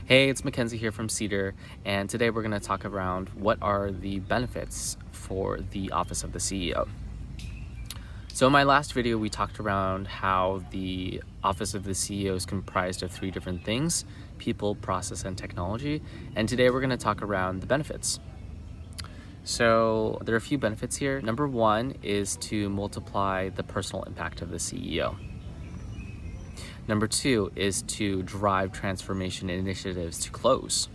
Hey, it's Mackenzie here from Cedar, and today we're going to talk around what are the benefits for the Office of the CEO. So in my last video, we talked around how the Office of the CEO is comprised of three different things: people, process, and technology. And today we're going to talk around the benefits. So there are a few benefits here. Number one is to multiply the personal impact of the CEO. Number two is to drive transformation initiatives to close.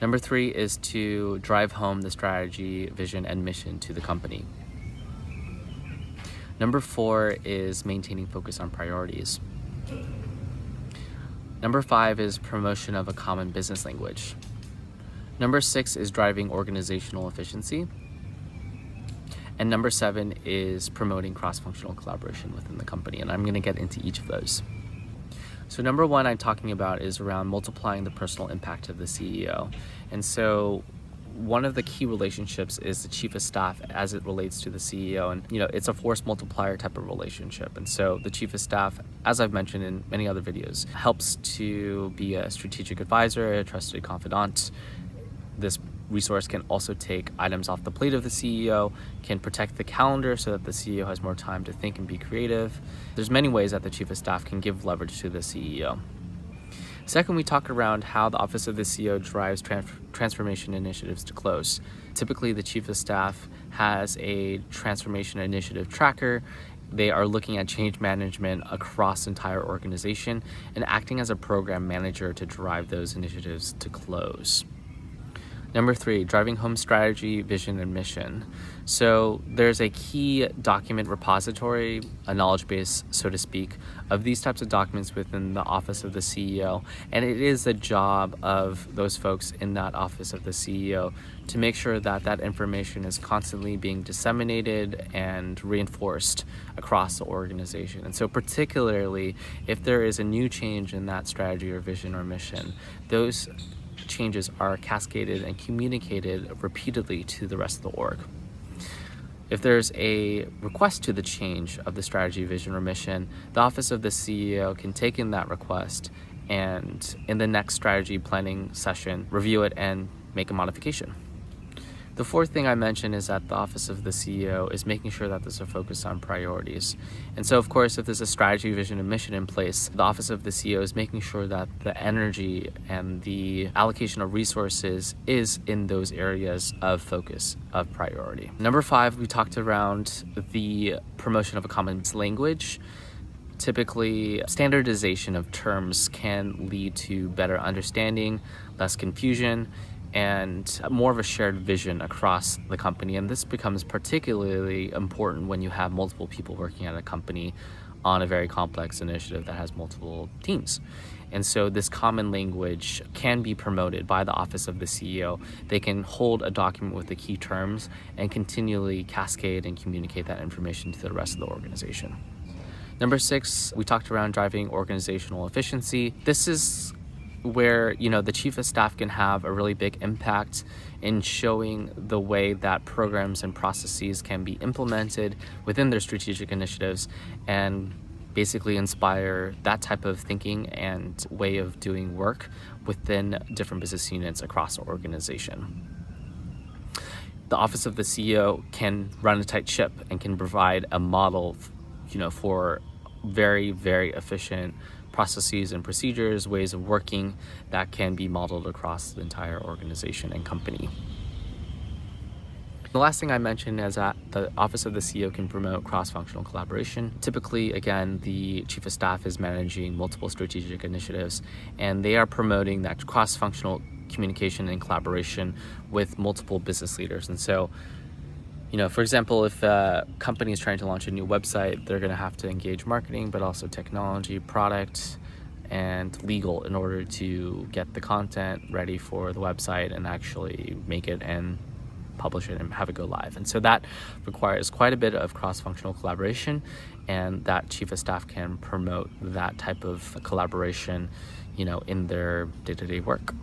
Number three is to drive home the strategy, vision, and mission to the company. Number four is maintaining focus on priorities. Number five is promotion of a common business language. Number six is driving organizational efficiency. And number seven is promoting cross-functional collaboration within the company. And I'm going to get into each of those. So number one I'm talking about is around multiplying the personal impact of the CEO. And so one of the key relationships is the chief of staff as it relates to the CEO. And, it's a force multiplier type of relationship. And so the chief of staff, as I've mentioned in many other videos, helps to be a strategic advisor, a trusted confidant. This resource can also take items off the plate of the CEO, can protect the calendar so that the CEO has more time to think and be creative. There's many ways that the chief of staff can give leverage to the CEO. Second, we talk around how the Office of the CEO drives transformation initiatives to close. Typically, the chief of staff has a transformation initiative tracker. They are looking at change management across the entire organization and acting as a program manager to drive those initiatives to close. Number three, driving home strategy, vision, and mission. So there's a key document repository, a knowledge base, so to speak, of these types of documents within the Office of the CEO. And it is the job of those folks in that Office of the CEO to make sure that that information is constantly being disseminated and reinforced across the organization. And so particularly if there is a new change in that strategy or vision or mission, those changes are cascaded and communicated repeatedly to the rest of the org. If there's a request to the change of the strategy, vision, or mission, the Office of the CEO can take in that request and in the next strategy planning session, review it and make a modification. The fourth thing I mentioned is that the Office of the CEO is making sure that there's a focus on priorities. And so, of course, if there's a strategy, vision, and mission in place, the Office of the CEO is making sure that the energy and the allocation of resources is in those areas of focus, of priority. Number five, we talked around the promotion of a common language. Typically, standardization of terms can lead to better understanding, less confusion, and more of a shared vision across the company. And this becomes particularly important when you have multiple people working at a company on a very complex initiative that has multiple teams. And so this common language can be promoted by the Office of the CEO. They can hold a document with the key terms and continually cascade and communicate that information to the rest of the organization. Number six, we talked around driving organizational efficiency. This is where the chief of staff can have a really big impact in showing the way that programs and processes can be implemented within their strategic initiatives and basically inspire that type of thinking and way of doing work within different business units across the organization. The Office of the CEO can run a tight ship and can provide a model for very, very efficient processes and procedures, ways of working that can be modeled across the entire organization and company. The last thing I mentioned is that the Office of the CEO can promote cross-functional collaboration. Typically, again, the chief of staff is managing multiple strategic initiatives, and they are promoting that cross-functional communication and collaboration with multiple business leaders. And so, for example, if a company is trying to launch a new website, they're going to have to engage marketing, but also technology, product, and legal in order to get the content ready for the website and actually make it and publish it and have it go live. And so that requires quite a bit of cross-functional collaboration, and that chief of staff can promote that type of collaboration, in their day-to-day work.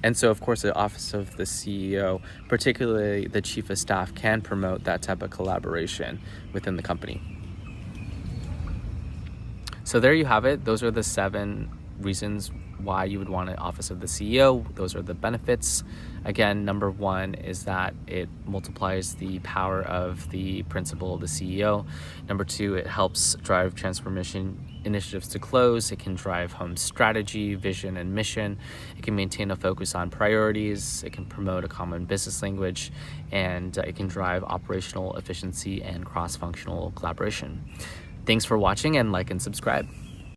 And so, of course, the Office of the CEO, particularly the Chief of Staff, can promote that type of collaboration within the company. So there you have it. Those are the 7 reasons why you would want an office of the CEO. Those are the benefits. Again, number 1 is that it multiplies the power of the principal of the CEO. Number 2, it helps drive transformation initiatives to close. It can drive home strategy, vision, and mission. It can maintain a focus on priorities. It can promote a common business language, and it can drive operational efficiency and cross-functional collaboration. Thanks for watching, and like and subscribe.